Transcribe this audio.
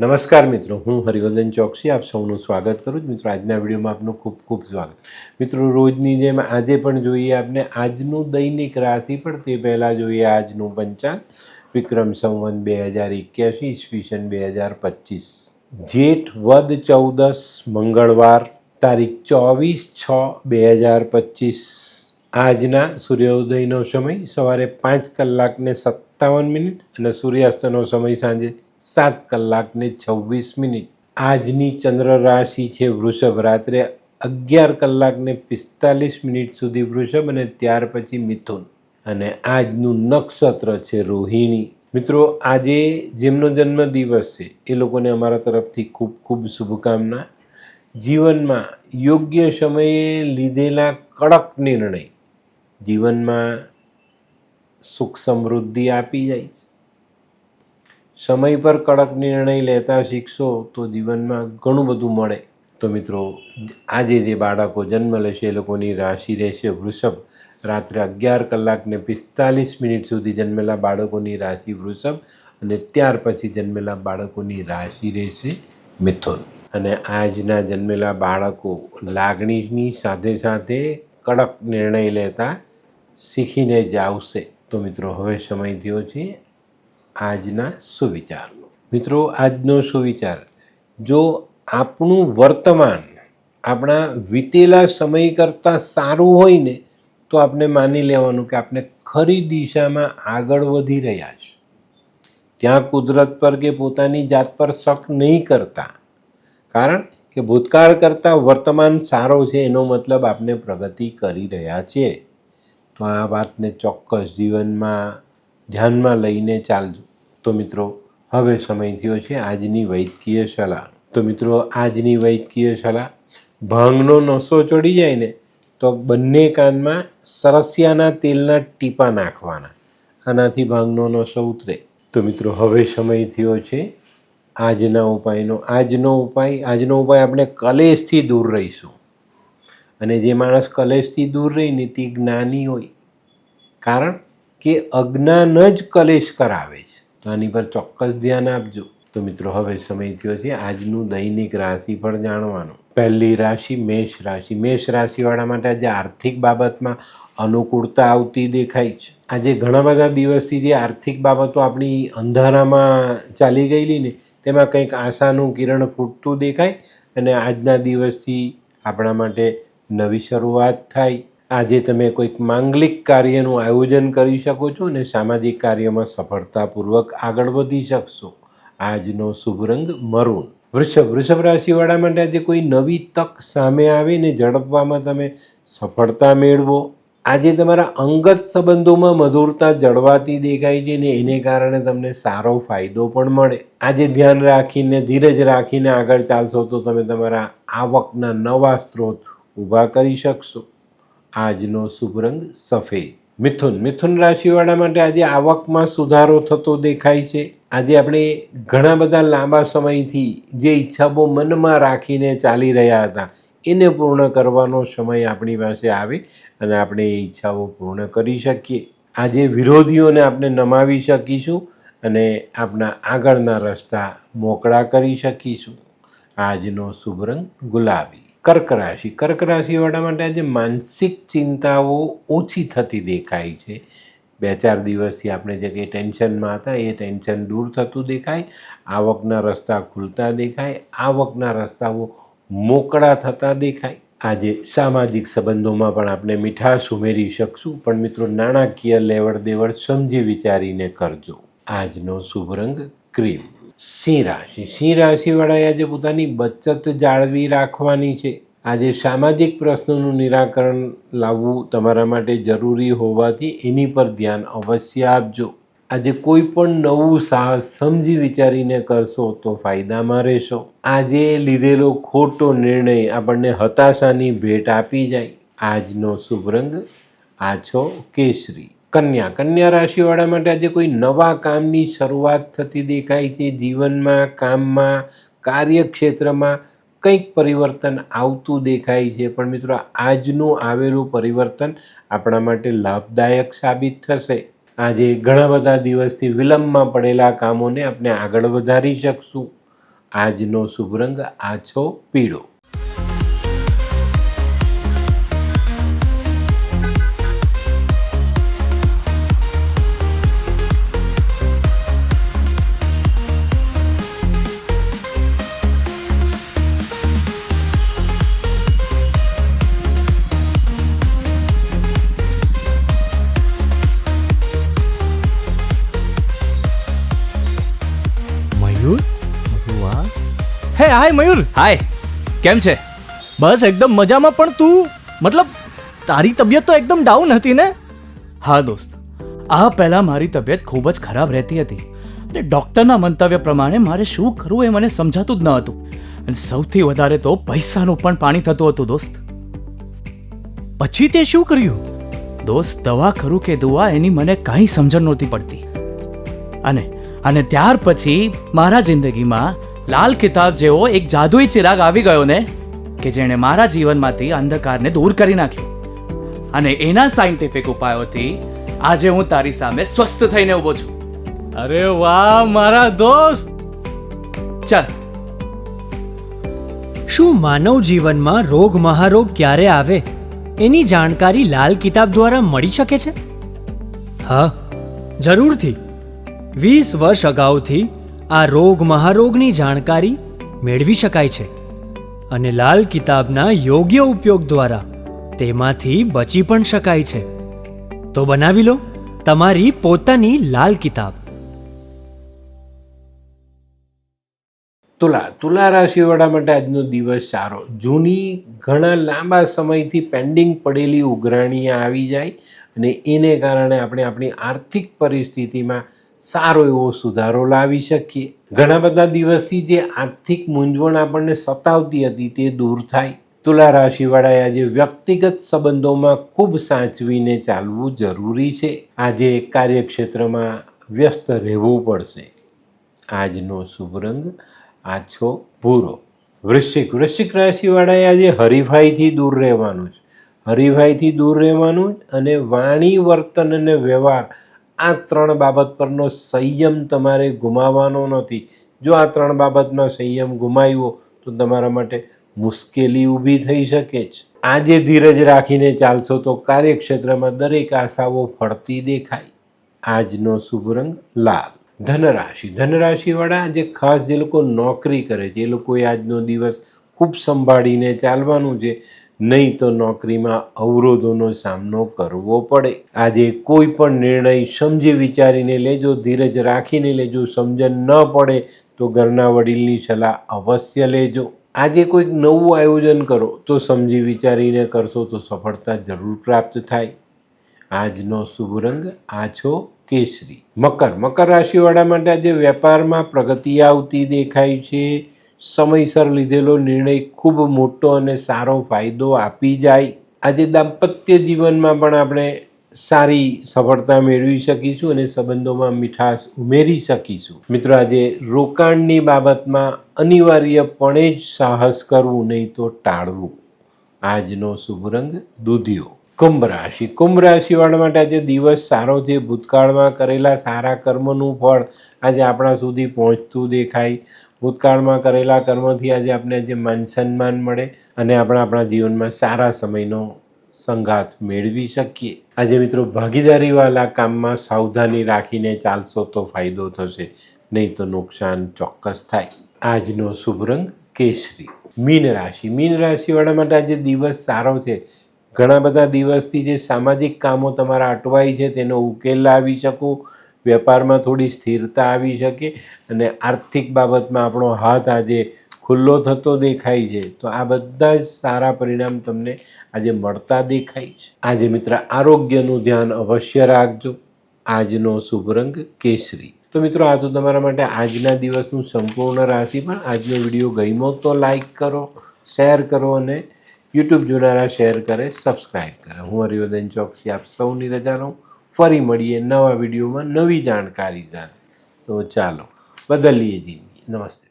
નમસ્કાર મિત્રો, હું હરિવર્ધન ચોકસી આપ સૌનું સ્વાગત કરું છું. મિત્રો, આજના વિડીયોમાં આપનું ખૂબ ખૂબ સ્વાગત. મિત્રો, રોજની જેમ આજે પણ જોઈએ આપણે આજનું દૈનિક રાશિફળ. તે પહેલાં જોઈએ આજનું પંચાંગ. વિક્રમ સંવત 2081 ઈસવીસન 2025, જેઠ વદ 14 મંગળવાર, તારીખ 24/6/2025. આજના સૂર્યોદયનો સમય સવારે 5:57 અને સૂર્યાસ્તનો સમય સાંજે 7:26. આજની ચંદ્ર રાશિ છે વૃષભ. રાત્રે 11:45 સુધી વૃષભ અને ત્યાર પછી મિથુન. અને આજનું નક્ષત્ર છે રોહિણી. મિત્રો, આજે જેમનો જન્મદિવસ છે એ લોકોને અમારા તરફથી ખૂબ ખૂબ શુભકામના. જીવનમાં યોગ્ય સમયે લીધેલા કડક નિર્ણય જીવનમાં સુખ સમૃદ્ધિ આપી જાય છે. સમય પર કડક નિર્ણય લેતા શીખશો તો જીવનમાં ઘણું બધું મળે. તો મિત્રો, આજે જે બાળકો જન્મ લેશે એ લોકોની રાશિ રહેશે વૃષભ. રાત્રે 11:45 સુધી જન્મેલા બાળકોની રાશિ વૃષભ અને ત્યાર પછી જન્મેલા બાળકોની રાશિ રહેશે મિથુન. અને આજના જન્મેલા બાળકો લાગણીની સાથે સાથે કડક નિર્ણય લેતા શીખીને જ આવશે. તો મિત્રો, હવે સમય થયો છે આજના સુવિચારનો. મિત્રો, આજનો સુવિચાર: જો આપણું વર્તમાન આપણા વીતેલા સમય કરતાં સારું હોય ને તો આપણે માની લેવાનું કે આપણે ખરી દિશામાં આગળ વધી રહ્યા છીએ. ત્યાં કુદરત પર કે પોતાની જાત પર શક નહીં કરતા, કારણ કે ભૂતકાળ કરતાં વર્તમાન સારો છે એનો મતલબ આપણે પ્રગતિ કરી રહ્યા છીએ. તો આ વાતને ચોક્કસ જીવનમાં ધ્યાનમાં લઈને ચાલજો. તો મિત્રો, હવે સમય થયો છે આજની વૈદ્યકીય સલાહ. તો મિત્રો, આજની વૈદ્યકીય સલાહ: ભાંગનો નશો ચડી જાય ને તો બંને કાનમાં સરસિયાના તેલના ટીપા નાખવાના. આનાથી ભાંગનો નશો ઉતરે. તો મિત્રો, હવે સમય થયો છે આજના ઉપાયનો. આજનો ઉપાય આપણે કલેશથી દૂર રહીશું. અને જે માણસ કલેશથી દૂર રહીને તે જ્ઞાની હોય, કારણ કે અજ્ઞાન જ કલેશ કરાવે છે. તો આની પર ચોક્કસ ધ્યાન આપજો. તો મિત્રો, હવે સમય થયો છે આજનું દૈનિક રાશિફળ જાણવાનું. પહેલી રાશિ મેષ રાશિ. મેષ રાશિવાળા માટે આજે આર્થિક બાબતમાં અનુકૂળતા આવતી દેખાય છે. આજે ઘણા બધા દિવસથી જે આર્થિક બાબતો આપણી અંધારામાં ચાલી ગયેલી ને તેમાં કંઈક આશાનું કિરણ ફૂટતું દેખાય અને આજના દિવસથી આપણા માટે નવી શરૂઆત થાય. આજે તમે કોઈક માંગલિક કાર્યનું આયોજન કરી શકો છો અને સામાજિક કાર્યમાં સફળતાપૂર્વક આગળ વધી શકશો. આજનો શુભ રંગ મરૂન. વૃષભ રાશિવાળા માટે આજે કોઈ નવી તક સામે આવીને ઝડપવામાં તમે સફળતા મેળવો. આજે તમારા અંગત સંબંધોમાં મધુરતા જળવાતી દેખાય છે ને એને કારણે તમને સારો ફાયદો પણ મળે. આજે ધ્યાન રાખીને ધીરજ રાખીને આગળ ચાલશો તો તમે તમારા આવકના નવા સ્ત્રોત ઊભા કરી શકશો. આજનો શુભ રંગ સફેદ. મિથુન રાશિવાળા માટે આજે આવકમાં સુધારો થતો દેખાય છે. આજે આપણે ઘણા બધા લાંબા સમયથી જે ઈચ્છાઓ મનમાં રાખીને ચાલી રહ્યા હતા એને પૂર્ણ કરવાનો સમય આપણી પાસે આવે અને આપણે એ ઈચ્છાઓ પૂર્ણ કરી શકીએ. આજે વિરોધીઓને આપણે નમાવી શકીશું અને આપણા આગળના રસ્તા મોકળા કરી શકીશું. આજનો શુભ રંગ ગુલાબી. કર્ક રાશિવાળા માટે આજે માનસિક ચિંતાઓ ઓછી થતી દેખાય છે. 2-4 દિવસથી આપણે જે કંઈ ટેન્શનમાં હતા એ ટેન્શન દૂર થતું દેખાય. આવકના રસ્તા ખુલતા દેખાય. આવકના રસ્તાઓ મોકળા થતા દેખાય. આજે સામાજિક સંબંધોમાં પણ આપણે મીઠાશ ઉમેરી શકશું. પણ મિત્રો, નાણાકીય લેવડ દેવડ સમજી વિચારીને કરજો. આજનો શુભ રંગ ક્રીમ. સિંહ રાશિવાળાએ આજે પોતાની બચત જાળવી રાખવાની છે. આજે સામાજિક પ્રશ્નોનું નિરાકરણ લાવવું તમારા માટે જરૂરી હોવાથી એની પર ધ્યાન અવશ્ય આપજો. આજે કોઈ પણ નવું સાહસ સમજી વિચારીને કરશો તો ફાયદામાં રહેશો. આજે લીધેલો ખોટો નિર્ણય આપણને હતાશાની ભેટ આપી જાય. આજનો શુભ રંગ આછો કેસરી. કન્યા રાશિવાળા માટે આજે કોઈ નવા કામની શરૂઆત થતી દેખાય છે. જીવનમાં, કામમાં, કાર્યક્ષેત્રમાં કંઈક પરિવર્તન આવતું દેખાય છે. પણ મિત્રો, આજનું આવેલું પરિવર્તન આપણા માટે લાભદાયક સાબિત થશે. આજે ઘણા બધા દિવસથી વિલંબમાં પડેલા કામોને આપણે આગળ વધારી શકશું. આજનો શુભ રંગ આછો પીળો. હે હાય મયુર. હાય, કેમ છે? બસ એકદમ મજામાં. પણ તું મતલબ તારી તબિયત તો એકદમ ડાઉન હતી ને? હા દોસ્ત, આ પહેલાં મારી તબિયત ખૂબ જ ખરાબ રહેતી હતી અને ડૉક્ટરના મંતવ્ય પ્રમાણે મારે શું કરવું એ મને સમજાતું જ ન હતું. અને સૌથી વધારે તો પૈસાનું પણ પાણી થતું હતું દોસ્ત. પછી તે શું કર્યું? દોસ્ત, દવા કરું કે દુઆ એની મને કાંઈ સમજણ નહોતી પડતી. અને ત્યાર પછી મારા જિંદગીમાં લાલ કિતાબ જેવો એક જાદુઈ ચિરાગ આવી ગયો ને, કે જેણે મારા જીવનમાંથી અંધકારને દૂર કરી નાખ્યો. અને એના સાયન્ટિફિક ઉપાયોથી આજે હું તારી સામે સ્વસ્થ થઈને ઊભો છું. અરે વાહ મારા દોસ્ત. ચાલ. શું માનવ જીવનમાં રોગ મહારોગ ક્યારે આવે એની જાણકારી લાલ કિતાબ દ્વારા મળી શકે છે? હા, જરૂરથી. 20 વર્ષ અગાઉથી આ રોગ મહારોગની જાણકારી મેળવી શકાય છે અને લાલ કિતાબના યોગ્ય ઉપયોગ દ્વારા તેમાંથી બચી પણ શકાય છે. તો બનાવી લો તમારી પોતાની લાલ કિતાબ. તુલા રાશિવાળા માટે આજનો દિવસ સારો. જૂની ઘણા લાંબા સમયથી પેન્ડિંગ પડેલી ઉઘરાણી આવી જાય અને એને કારણે આપણે આપણી આર્થિક પરિસ્થિતિમાં સારો એવો સુધારો લાવી શકીએ. ઘણા બધા દિવસથી જે આર્થિક મૂંઝવણ આપણને સતાવતી હતી તે દૂર થાય. તુલા રાશિવાળાએ આજે વ્યક્તિગત સંબંધોમાં ખૂબ સાચવીને ચાલવું જરૂરી છે. આજે કાર્યક્ષેત્રમાં વ્યસ્ત રહેવું પડશે. આજનો શુભ રંગ આછો ભૂરો. વૃશ્ચિક રાશિવાળાએ આજે હરીફાઈથી દૂર રહેવાનું છે. હરીફાઈથી દૂર રહેવાનું અને વાણી, વર્તન અને વ્યવહાર, આ 3 બાબત પરનો સંયમ તમારે ગુમાવવાનો નથી. જો આ 3 બાબતમાં સંયમ ગુમાવ્યો તો તમારા માટે મુશ્કેલી ઊભી થઈ શકે છે. આજે ધીરજ રાખીને ચાલશો તો કાર્યક્ષેત્રમાં દરેક આશાઓ ફળતી દેખાય. આજનો શુભ રંગ લાલ. ધનરાશિવાળા આજે ખાસ જે લોકો નોકરી કરે છે એ લોકોએ આજનો દિવસ ખૂબ સંભાળીને ચાલવાનું છે, નહીં તો નોકરીમાં અવરોધોનો સામનો કરવો પડે. આજે કોઈ પણ નિર્ણય સમજી વિચારીને લેજો, ધીરજ રાખીને લેજો. સમજણ ન પડે તો ઘરના વડીલની સલાહ અવશ્ય લેજો. આજે કોઈક નવું આયોજન કરો તો સમજી વિચારીને કરશો તો સફળતા જરૂર પ્રાપ્ત થાય. આજનો શુભ રંગ આછો કેસરી. મકર રાશિવાળા માટે આજે વેપારમાં પ્રગતિ આવતી દેખાય છે. સમયસર લીધેલો નિર્ણય ખૂબ મોટો અને સારો ફાયદો આપી જાય. આજે દાંપત્ય જીવનમાં પણ આપણે સારી સફળતા મેળવી શકીશું અને સંબંધોમાં મીઠાશ ઉમેરી શકીશું. મિત્રો, આજે રોકાણની બાબતમાં અનિવાર્યપણે જ સાહસ કરવું, નહીં તો ટાળવું. આજનો શુભ રંગ દૂધિયો. કુંભ રાશિવાળા માટે આજે દિવસ સારો છે. ભૂતકાળમાં કરેલા સારા કર્મનું ફળ આજે આપણા સુધી પહોંચતું દેખાય. ભૂતકાળમાં કરેલા કર્મથી આજે આપણે આજે માન સન્માન મળે અને આપણા જીવનમાં સારા સમયનો સંગાથ મેળવી શકીએ. આજે મિત્રો, ભાગીદારીવાળા કામમાં સાવધાની રાખીને ચાલશો તો ફાયદો થશે, નહીં તો નુકસાન ચોક્કસ થાય. આજનો શુભ રંગ કેસરી. મીન રાશિવાળા માટે આજે દિવસ સારો છે. ઘણા બધા દિવસથી જે સામાજિક કામો તમારા અટવાય છે તેનો ઉકેલ લાવી શકો. વેપારમાં થોડી સ્થિરતા આવી શકે અને આર્થિક બાબતમાં આપણો હાથ આજે ખુલ્લો થતો દેખાય છે. તો આ બધા જ સારા પરિણામ તમને આજે મળતા દેખાય છે. આજે મિત્ર, આરોગ્યનું ધ્યાન અવશ્ય રાખજો. આજનો શુભ રંગ કેસરી. તો મિત્રો, આ તો તમારા માટે આજના દિવસનું સંપૂર્ણ રાશિફળ. આજનો વિડીયો ગમ્યો તો લાઈક કરો, શેર કરો અને યુટ્યુબ જોનારા શેર કરે, સબસ્ક્રાઈબ કરે. હું હરિવર્ધન ચોકસી આપ સૌની રજા લઉં. ફરી મળીએ નવા વિડીયોમાં નવી જાણકારી સાથે. તો ચાલો, બદલીએ જિંદગી. નમસ્તે.